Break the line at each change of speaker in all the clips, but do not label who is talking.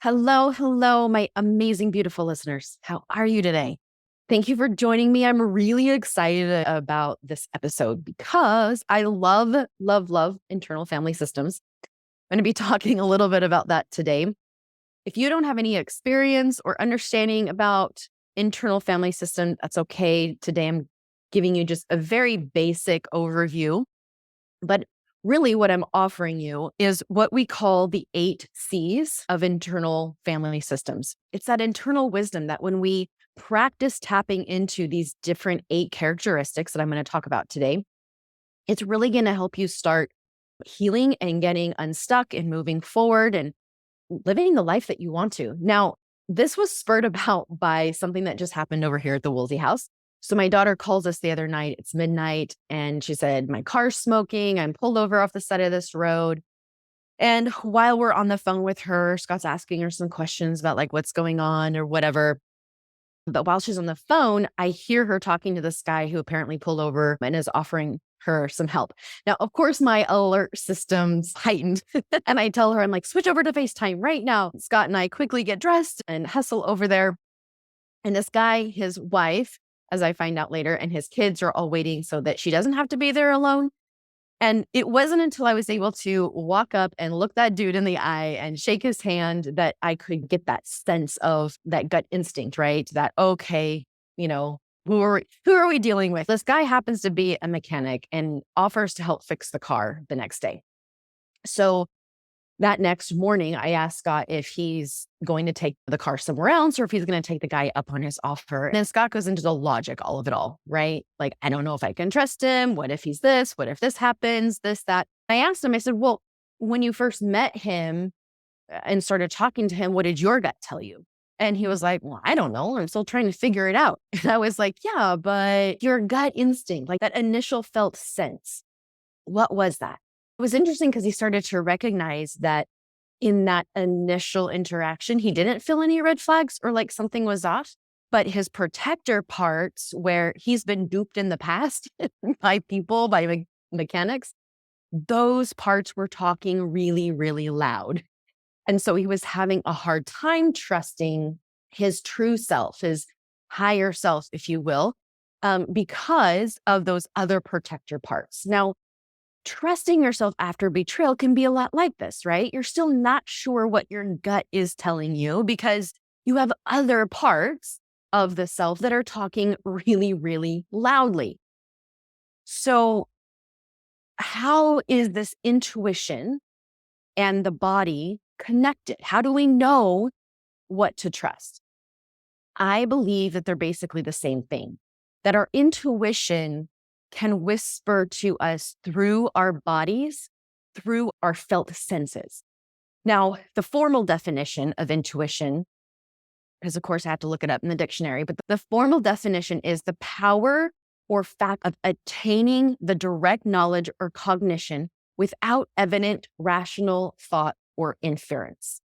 Hello, hello, my amazing, beautiful listeners. How are you today? Thank you for joining me. I'm really excited about this episode because I love, love, love internal family systems. I'm going to be talking a little bit about that today. If you don't have any experience or understanding about internal family system, that's okay. Today, I'm giving you just a very basic overview. But really, what I'm offering you is what we call the 8 C's of internal family systems. It's that internal wisdom that when we practice tapping into these different 8 characteristics that I'm going to talk about today, it's really going to help you start healing and getting unstuck and moving forward and living the life that you want to. Now, this was spurred about by something that just happened over here at the Woolsey house. So my daughter calls us the other night, it's midnight, and she said, my car's smoking. I'm pulled over off the side of this road. And while we're on the phone with her, Scott's asking her some questions about like what's going on or whatever. But while she's on the phone, I hear her talking to this guy who apparently pulled over and is offering her some help. Now, of course, my alert system's heightened. And I tell her, I'm like, switch over to FaceTime right now. Scott and I quickly get dressed and hustle over there. And this guy, his wife, as I find out later, and his kids are all waiting so that she doesn't have to be there alone. And it wasn't until I was able to walk up and look that dude in the eye and shake his hand that I could get that sense of that gut instinct, right? That, okay, who are we dealing with? This guy happens to be a mechanic and offers to help fix the car the next day. So that next morning, I asked Scott if he's going to take the car somewhere else or if he's going to take the guy up on his offer. And then Scott goes into the logic, all of it all, right? Like, I don't know if I can trust him. What if he's this? What if this happens? This, that. I asked him, I said, well, when you first met him and started talking to him, what did your gut tell you? And he was like, well, I don't know. I'm still trying to figure it out. And I was like, yeah, but your gut instinct, like that initial felt sense, what was that? It was interesting because he started to recognize that in that initial interaction, he didn't feel any red flags or like something was off, but his protector parts where he's been duped in the past by people, by mechanics, those parts were talking really, really loud. And so he was having a hard time trusting his true self, his higher self, if you will, because of those other protector parts. Now, trusting yourself after betrayal can be a lot like this, right? You're still not sure what your gut is telling you because you have other parts of the self that are talking really, really loudly. So, how is this intuition and the body connected? How do we know what to trust? I believe that they're basically the same thing, that our intuition can whisper to us through our bodies, through our felt senses. Now, the formal definition of intuition, because of course I have to look it up in the dictionary, but the formal definition is the power or fact of attaining the direct knowledge or cognition without evident rational thought or inference.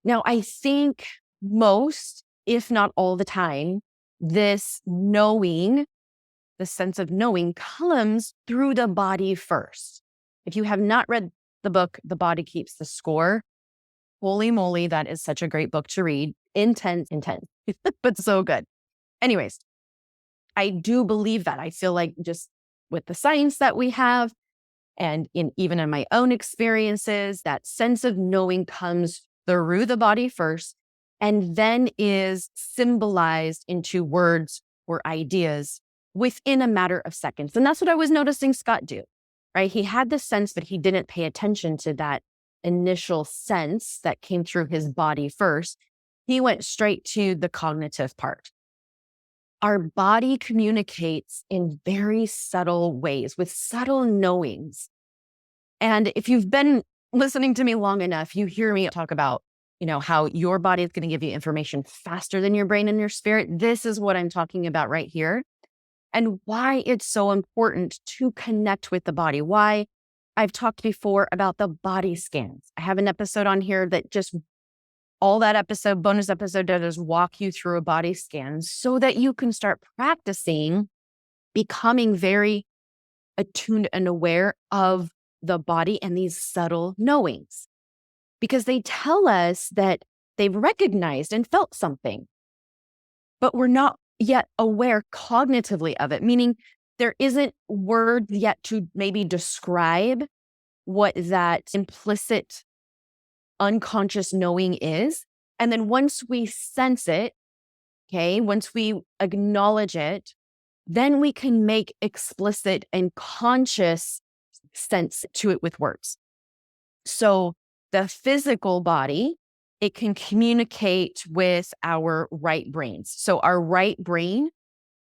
Now, I think most, if not all the time, this knowing, the sense of knowing comes through the body first. If you have not read the book, The Body Keeps the Score, holy moly, that is such a great book to read. Intense, but so good. Anyways, I do believe that. I feel like just with the science that we have and even in my own experiences, that sense of knowing comes through the body first and then is symbolized into words or ideas within a matter of seconds. And that's what I was noticing Scott do, right? He had the sense, but he didn't pay attention to that initial sense that came through his body first. He went straight to the cognitive part. Our body communicates in very subtle ways with subtle knowings. And if you've been listening to me long enough, you hear me talk about, how your body is going to give you information faster than your brain and your spirit. This is what I'm talking about right here. And why it's so important to connect with the body. Why I've talked before about the body scans. I have an episode on here that just all that episode, bonus episode, does walk you through a body scan so that you can start practicing becoming very attuned and aware of the body and these subtle knowings. because they tell us that they've recognized and felt something, but we're not yet aware cognitively of it, meaning there isn't words yet to maybe describe what that implicit unconscious knowing is. And then once we sense it, okay, once we acknowledge it, then we can make explicit and conscious sense to it with words. So the physical body, it can communicate with our right brains. So our right brain,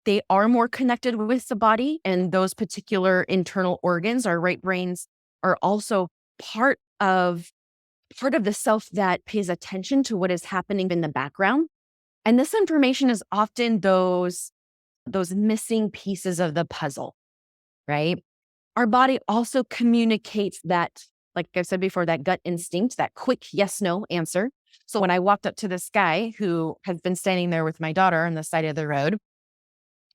they are more connected with the body and those particular internal organs. Our right brains are also part of the self that pays attention to what is happening in the background. And this information is often those missing pieces of the puzzle, right? Our body also communicates that, like I've said before, that gut instinct, that quick yes, no answer. So when I walked up to this guy who has been standing there with my daughter on the side of the road,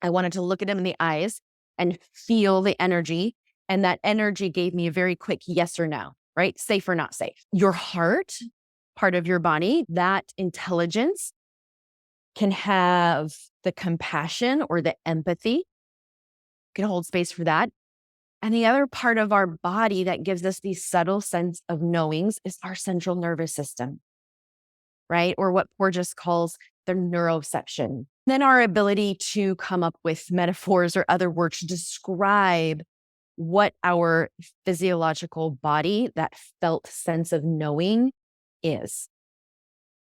I wanted to look at him in the eyes and feel the energy. And that energy gave me a very quick yes or no, right? Safe or not safe. Your heart, part of your body, that intelligence can have the compassion or the empathy, can hold space for that. And the other part of our body that gives us these subtle sense of knowings is our central nervous system, right? Or what Porges calls the neuroception. Then our ability to come up with metaphors or other words to describe what our physiological body, that felt sense of knowing is.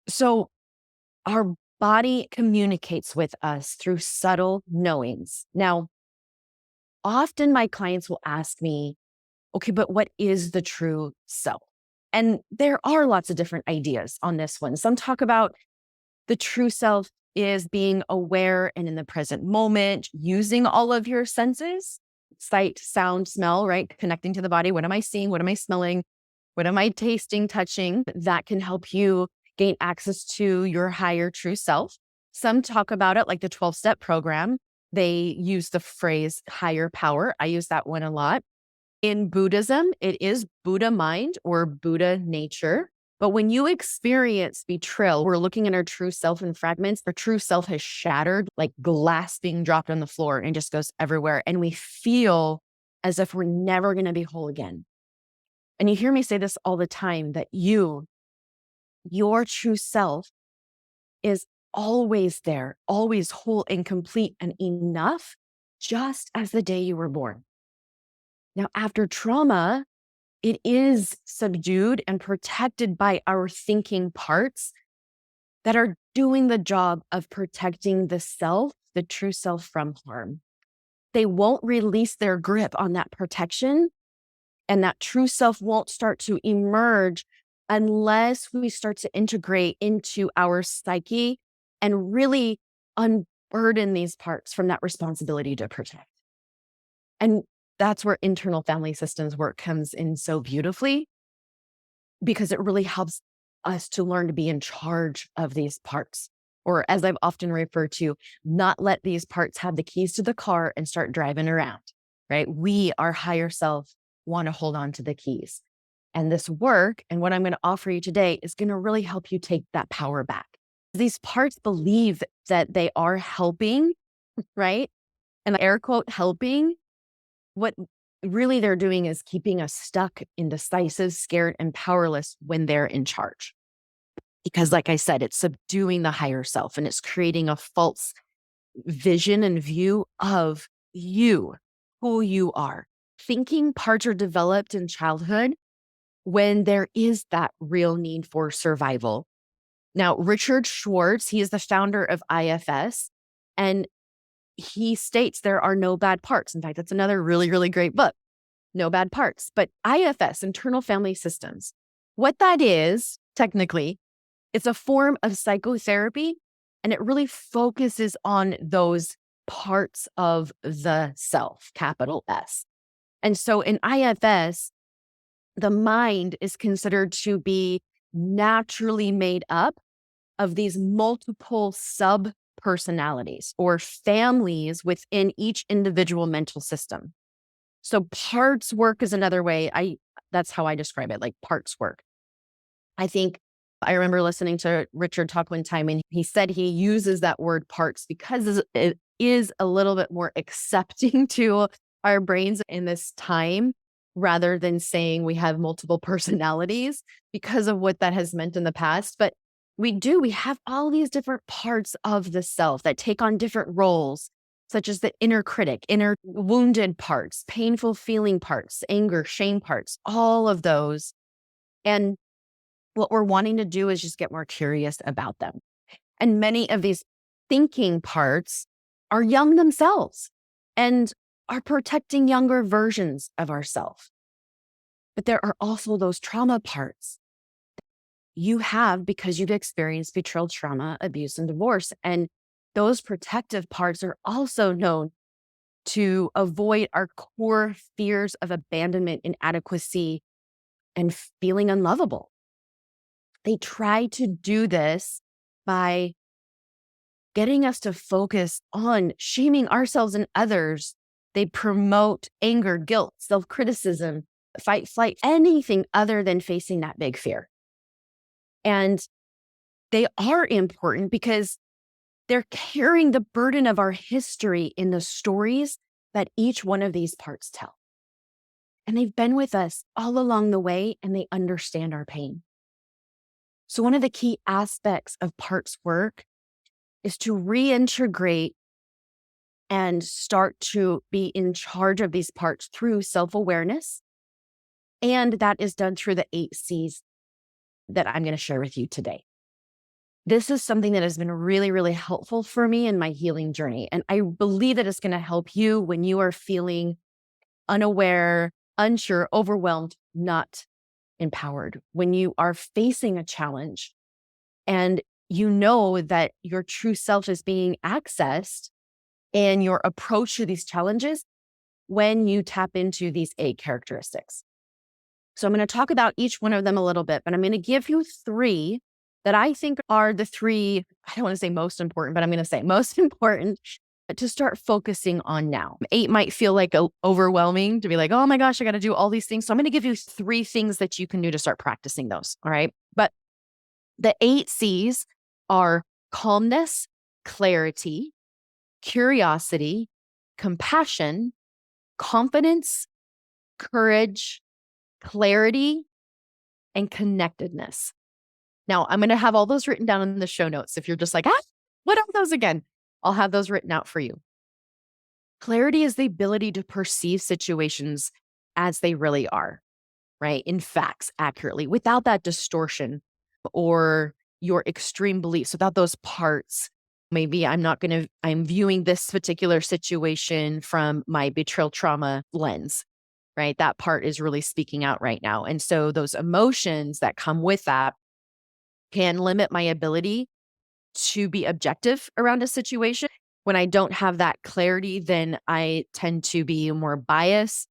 So our body communicates with us through subtle knowings. Now, often my clients will ask me, okay, but what is the true self? And there are lots of different ideas on this one. Some talk about the true self is being aware and in the present moment, using all of your senses, sight, sound, smell, right? Connecting to the body. What am I seeing? What am I smelling? What am I tasting, touching? That can help you gain access to your higher true self. Some talk about it like the 12-step program. They use the phrase higher power. I use that one a lot. In Buddhism, it is Buddha mind or Buddha nature. But when you experience betrayal, we're looking at our true self in fragments. Our true self has shattered like glass being dropped on the floor and just goes everywhere. And we feel as if we're never going to be whole again. And you hear me say this all the time, that your true self is always there, always whole and complete and enough, just as the day you were born. Now, after trauma, it is subdued and protected by our thinking parts that are doing the job of protecting the self, the true self, from harm. They won't release their grip on that protection, and that true self won't start to emerge unless we start to integrate into our psyche and really unburden these parts from that responsibility to protect. And that's where internal family systems work comes in so beautifully, because it really helps us to learn to be in charge of these parts. Or as I've often referred to, not let these parts have the keys to the car and start driving around, right? We, our higher self, want to hold on to the keys. And this work and what I'm going to offer you today is going to really help you take that power back. These parts believe that they are helping, right? And the air quote helping. What really they're doing is keeping us stuck, indecisive, scared, and powerless when they're in charge. Because like I said, it's subduing the higher self and it's creating a false vision and view of you, who you are. Thinking parts are developed in childhood when there is that real need for survival. Now, Richard Schwartz, he is the founder of IFS, and he states there are no bad parts. In fact, that's another really, really great book, No Bad Parts. But IFS, internal family systems, what that is, technically, it's a form of psychotherapy, and it really focuses on those parts of the self, capital S. And so in IFS, the mind is considered to be naturally made up of these multiple sub-personalities or families within each individual mental system. So parts work is another way. That's how I describe it, like parts work. I think I remember listening to Richard talk one time, and he said he uses that word parts because it is a little bit more accepting to our brains in this time rather than saying we have multiple personalities because of what that has meant in the past. But we have all these different parts of the self that take on different roles, such as the inner critic, inner wounded parts, painful feeling parts, anger, shame parts, all of those. And what we're wanting to do is just get more curious about them. And many of these thinking parts are young themselves and are protecting younger versions of ourselves. But there are also those trauma parts you have because you've experienced betrayal, trauma, abuse, and divorce. And those protective parts are also known to avoid our core fears of abandonment, inadequacy, and feeling unlovable. They try to do this by getting us to focus on shaming ourselves and others. They promote anger, guilt, self-criticism, fight, flight, anything other than facing that big fear. And they are important because they're carrying the burden of our history in the stories that each one of these parts tell. And they've been with us all along the way, and they understand our pain. So one of the key aspects of parts work is to reintegrate and start to be in charge of these parts through self-awareness. And that is done through the 8 C's that I'm going to share with you today. This is something that has been really, really helpful for me in my healing journey. And I believe that it's going to help you when you are feeling unaware, unsure, overwhelmed, not empowered. When you are facing a challenge and you know that your true self is being accessed and your approach to these challenges when you tap into these 8 characteristics. So I'm going to talk about each one of them a little bit, but I'm going to give you 3 that I think are the 3, I don't want to say most important, but I'm going to say most important to start focusing on now. 8 might feel like overwhelming to be like, oh my gosh, I got to do all these things. So I'm going to give you 3 things that you can do to start practicing those. All right. But the 8 C's are calmness, clarity, curiosity, compassion, confidence, courage, clarity, and connectedness. Now, I'm going to have all those written down in the show notes. If you're just like, what are those again? I'll have those written out for you. Clarity is the ability to perceive situations as they really are, right? In facts, accurately, without that distortion or your extreme beliefs, without those parts. Maybe I'm viewing this particular situation from my betrayal trauma lens, right? That part is really speaking out right now. And so those emotions that come with that can limit my ability to be objective around a situation. When I don't have that clarity, then I tend to be more biased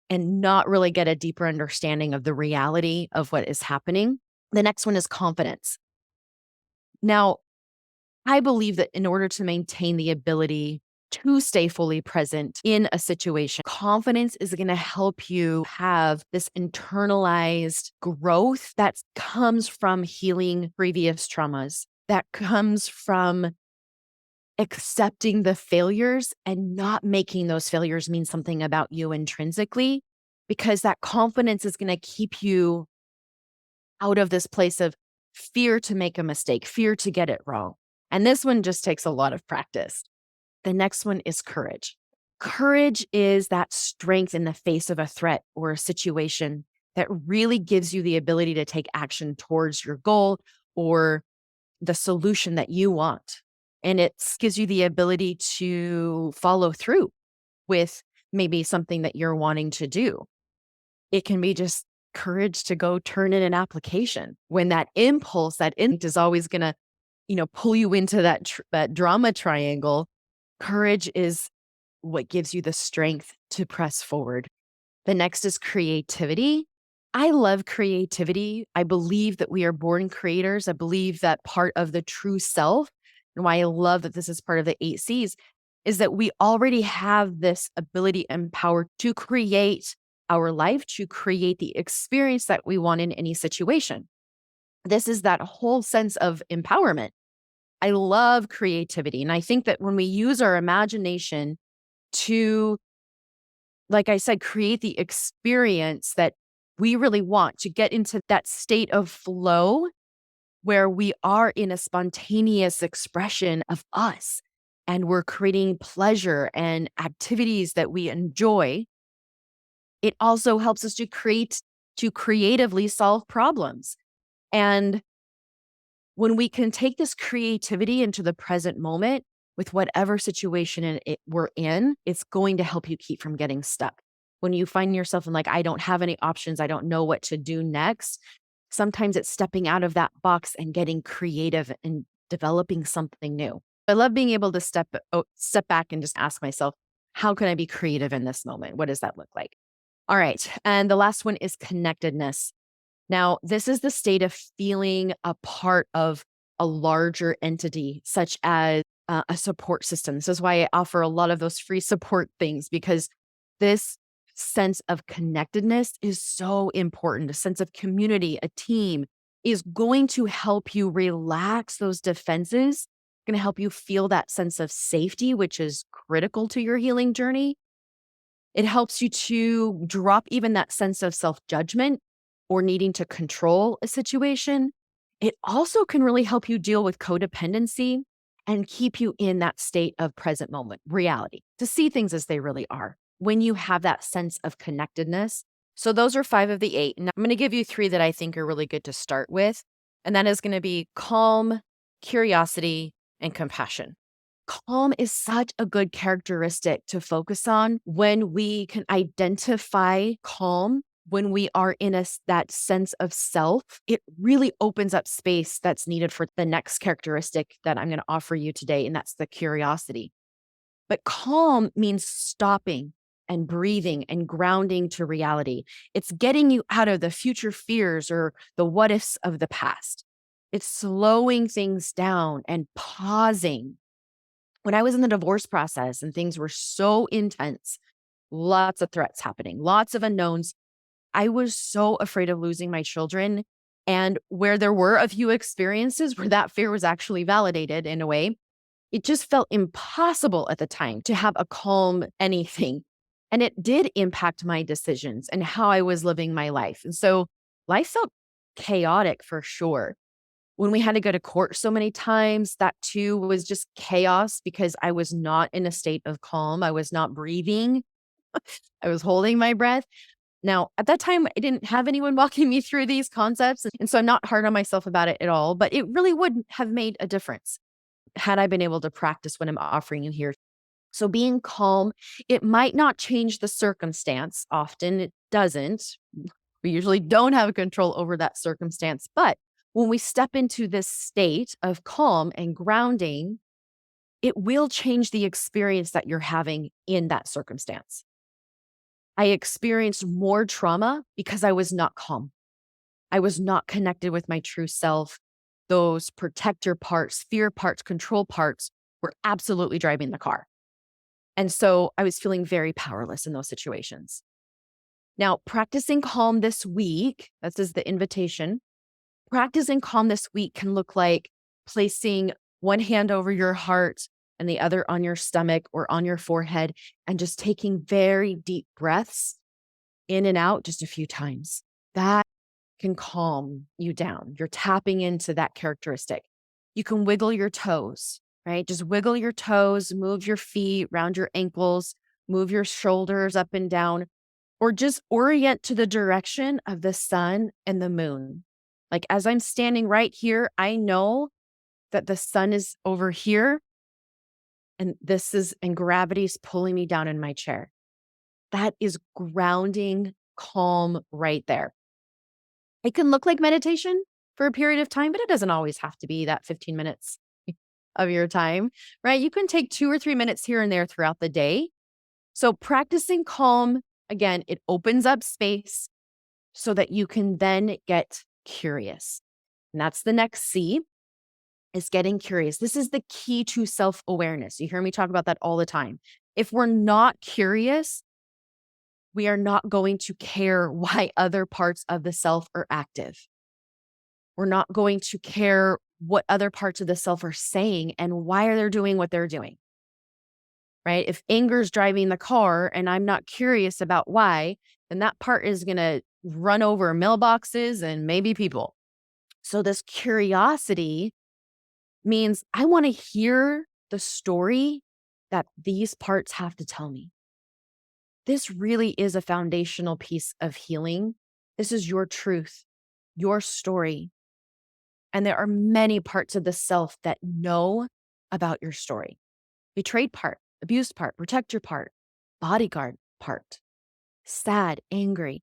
and not really get a deeper understanding of the reality of what is happening. The next one is confidence. Now, I believe that in order to maintain the ability to stay fully present in a situation, confidence is going to help you have this internalized growth that comes from healing previous traumas, that comes from accepting the failures and not making those failures mean something about you intrinsically, because that confidence is going to keep you out of this place of fear to make a mistake, fear to get it wrong. And this one just takes a lot of practice. The next one is courage. Courage is that strength in the face of a threat or a situation that really gives you the ability to take action towards your goal or the solution that you want. And it gives you the ability to follow through with maybe something that you're wanting to do. It can be just courage to go turn in an application when that impulse, that instinct is always going to, pull you into that drama triangle. Courage is what gives you the strength to press forward. The next is creativity. I love creativity. I believe that we are born creators. I believe that part of the true self, and why I love that this is part of the 8 C's, is that we already have this ability and power to create our life to create the experience that we want in any situation. This is that whole sense of empowerment. I love creativity. And I think that when we use our imagination to, like I said, create the experience that we really want, to get into that state of flow where we are in a spontaneous expression of us and we're creating pleasure and activities that we enjoy, it also helps us to creatively solve problems. And when we can take this creativity into the present moment with whatever situation we're in, it's going to help you keep from getting stuck. When you find yourself in like, I don't have any options, I don't know what to do next, sometimes it's stepping out of that box and getting creative and developing something new. I love being able to step back and just ask myself, how can I be creative in this moment? What does that look like? All right. And the last one is connectedness. Now, this is the state of feeling a part of a larger entity, such as a support system. This is why I offer a lot of those free support things, because this sense of connectedness is so important. A sense of community, a team is going to help you relax those defenses, going to help you feel that sense of safety, which is critical to your healing journey. It helps you to drop even that sense of self-judgment or needing to control a situation. It also can really help you deal with codependency and keep you in that state of present moment reality, to see things as they really are when you have that sense of connectedness. So those are 5 of the 8. And I'm going to give you 3 that I think are really good to start with. And that is going to be calm, curiosity, and compassion. Calm is such a good characteristic to focus on when we can identify calm. When we are in that sense of self, it really opens up space that's needed for the next characteristic that I'm going to offer you today, and that's the curiosity. But calm means stopping and breathing and grounding to reality. It's getting you out of the future fears or the what ifs of the past. It's slowing things down and pausing. When I was in the divorce process and things were so intense, lots of threats happening, lots of unknowns, I was so afraid of losing my children. And where there were a few experiences where that fear was actually validated in a way, it just felt impossible at the time to have a calm anything. And it did impact my decisions and how I was living my life. And so life felt chaotic for sure. When we had to go to court so many times, that too was just chaos because I was not in a state of calm. I was not breathing. I was holding my breath. Now, at that time, I didn't have anyone walking me through these concepts. And so I'm not hard on myself about it at all, but it really would have made a difference had I been able to practice what I'm offering you here. So being calm, it might not change the circumstance. Often it doesn't. We usually don't have control over that circumstance. But when we step into this state of calm and grounding, it will change the experience that you're having in that circumstance. I experienced more trauma because I was not calm. I was not connected with my true self. Those protector parts, fear parts, control parts were absolutely driving the car. And so I was feeling very powerless in those situations. Now, practicing calm this week, this is the invitation. Practicing calm this week can look like placing one hand over your heart and the other on your stomach or on your forehead and just taking very deep breaths in and out just a few times. That can calm you down. You're tapping into that characteristic. You can wiggle your toes, right? Just wiggle your toes, move your feet around your ankles, move your shoulders up and down, or just orient to the direction of the sun and the moon. Like as I'm standing right here, I know that the sun is over here and gravity's pulling me down in my chair. That is grounding, calm right there. It can look like meditation for a period of time, but it doesn't always have to be that 15 minutes of your time, right? You can take 2 or 3 minutes here and there throughout the day. So practicing calm, again, it opens up space so that you can then get curious. And that's the next C, is getting curious. This is the key to self-awareness. You hear me talk about that all the time. If we're not curious, we are not going to care why other parts of the self are active. We're not going to care what other parts of the self are saying and why are they doing what they're doing, right? If anger is driving the car and I'm not curious about why, then that part is going to run over mailboxes and maybe people. So this curiosity means I want to hear the story that these parts have to tell me. This really is a foundational piece of healing. This is your truth, your story. And there are many parts of the self that know about your story. Betrayed part, abused part, protector part, bodyguard part, sad, angry.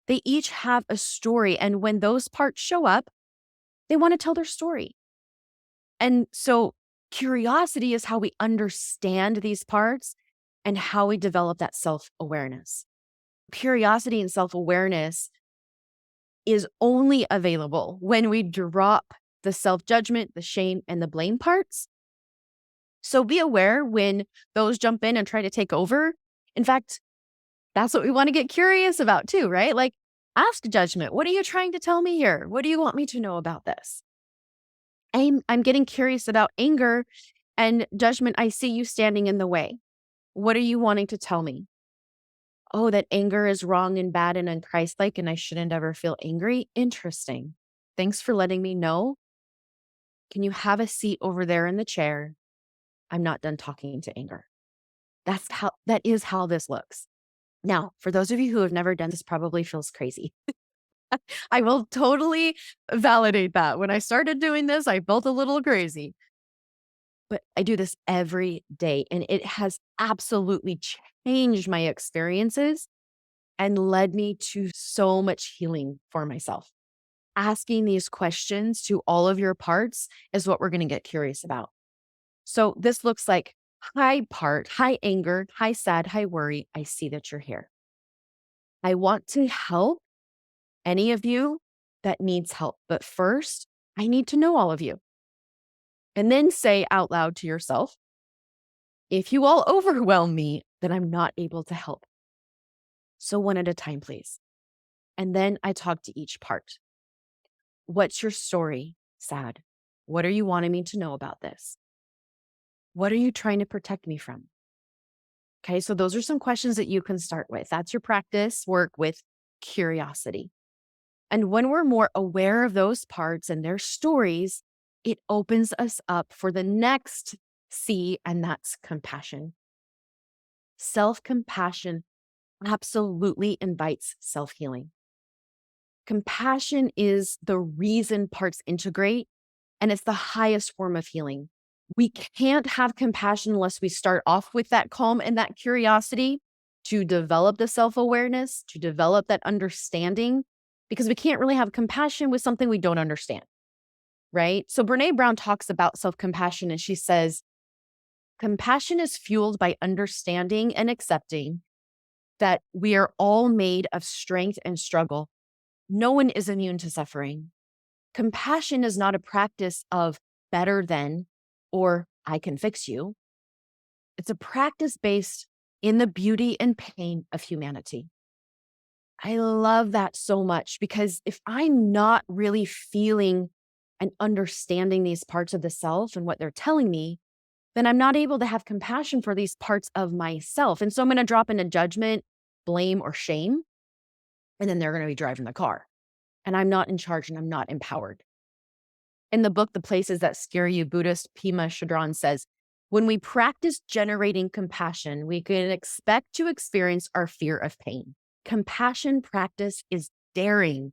They each have a story. And when those parts show up, they want to tell their story. And so curiosity is how we understand these parts and how we develop that self-awareness. Curiosity and self-awareness is only available when we drop the self-judgment, the shame, and the blame parts. So be aware when those jump in and try to take over. In fact, that's what we want to get curious about too, right? Like, ask judgment. What are you trying to tell me here? What do you want me to know about this? I'm getting curious about anger and judgment. I see you standing in the way. What are you wanting to tell me? Oh, that anger is wrong and bad and unchristlike and I shouldn't ever feel angry. Interesting. Thanks for letting me know. Can you have a seat over there in the chair? I'm not done talking to anger. That is how this looks. Now, for those of you who have never done this, probably feels crazy. I will totally validate that. When I started doing this, I felt a little crazy. But I do this every day, and it has absolutely changed my experiences and led me to so much healing for myself. Asking these questions to all of your parts is what we're going to get curious about. So this looks like hi part, hi anger, hi sad, hi worry. I see that you're here. I want to help any of you that needs help. But first, I need to know all of you. And then say out loud to yourself, if you all overwhelm me, then I'm not able to help. So one at a time, please. And then I talk to each part. What's your story, sad? What are you wanting me to know about this? What are you trying to protect me from? Okay, so those are some questions that you can start with. That's your practice work with curiosity. And when we're more aware of those parts and their stories, it opens us up for the next C, and that's compassion. Self-compassion absolutely invites self-healing. Compassion is the reason parts integrate, and it's the highest form of healing. We can't have compassion unless we start off with that calm and that curiosity to develop the self-awareness, to develop that understanding, because we can't really have compassion with something we don't understand, right? So Brené Brown talks about self-compassion and she says, compassion is fueled by understanding and accepting that we are all made of strength and struggle. No one is immune to suffering. Compassion is not a practice of better than or I can fix you. It's a practice based in the beauty and pain of humanity. I love that so much because if I'm not really feeling and understanding these parts of the self and what they're telling me, then I'm not able to have compassion for these parts of myself. And so I'm going to drop into judgment, blame, or shame. And then they're going to be driving the car. And I'm not in charge and I'm not empowered. In the book, The Places That Scare You, Buddhist Pema Chodron says, when we practice generating compassion, we can expect to experience our fear of pain. Compassion practice is daring.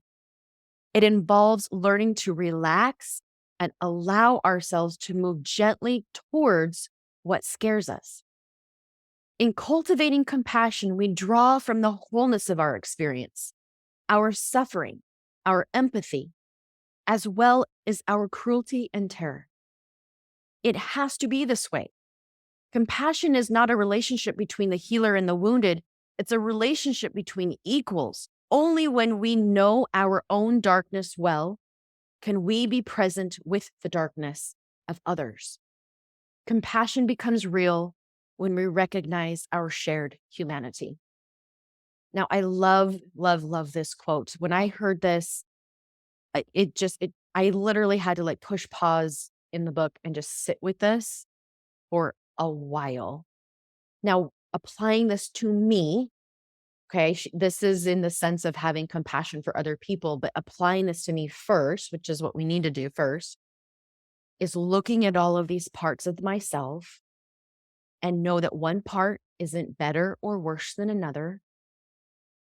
It involves learning to relax and allow ourselves to move gently towards what scares us. In cultivating compassion, we draw from the wholeness of our experience, our suffering, our empathy, as well as our cruelty and terror. It has to be this way. Compassion is not a relationship between the healer and the wounded. It's a relationship between equals. Only when we know our own darkness well can we be present with the darkness of others. Compassion becomes real when we recognize our shared humanity. Now, I love, love, love this quote. When I heard this, I literally had to like push pause in the book and just sit with this for a while. Now, applying this to me, okay, this is in the sense of having compassion for other people, but applying this to me first, which is what we need to do first, is looking at all of these parts of myself and know that one part isn't better or worse than another.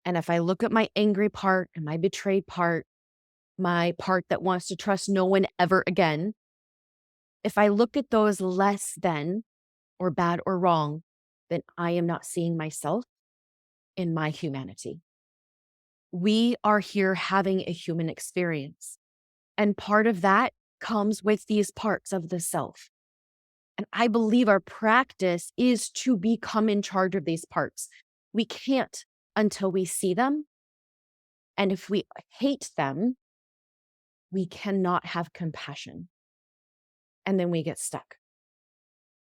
And if I look at my angry part and my betrayed part, my part that wants to trust no one ever again, if I look at those less than or bad or wrong, then I am not seeing myself in my humanity. We are here having a human experience. And part of that comes with these parts of the self. And I believe our practice is to become in charge of these parts. We can't until we see them. And if we hate them, we cannot have compassion. And then we get stuck.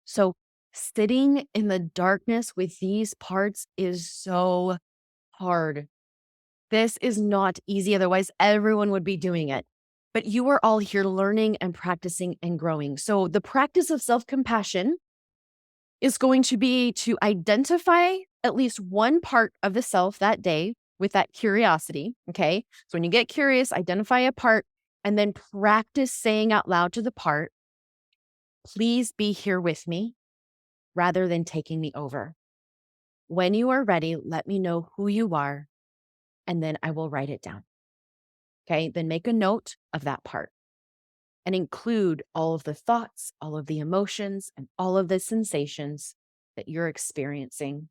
So sitting in the darkness with these parts is so hard. This is not easy. Otherwise, everyone would be doing it. But you are all here learning and practicing and growing. So the practice of self-compassion is going to be to identify at least one part of the self that day with that curiosity. Okay. So when you get curious, identify a part and then practice saying out loud to the part, please be here with me rather than taking me over. When you are ready, let me know who you are, and then I will write it down. Okay. Then make a note of that part and include all of the thoughts, all of the emotions, and all of the sensations that you're experiencing.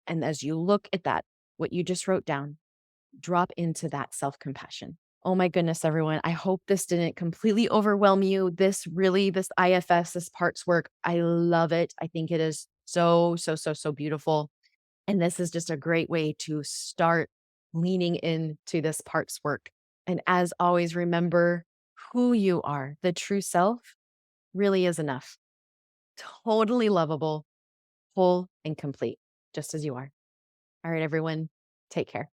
And as you look at that, what you just wrote down, drop into that self-compassion. Oh my goodness, everyone. I hope this didn't completely overwhelm you. This IFS, this parts work, I love it. I think it is so, so, so, so beautiful. And this is just a great way to start leaning into this parts work. And as always, remember who you are. The true self really is enough. Totally lovable, whole, and complete, just as you are. All right, everyone, take care.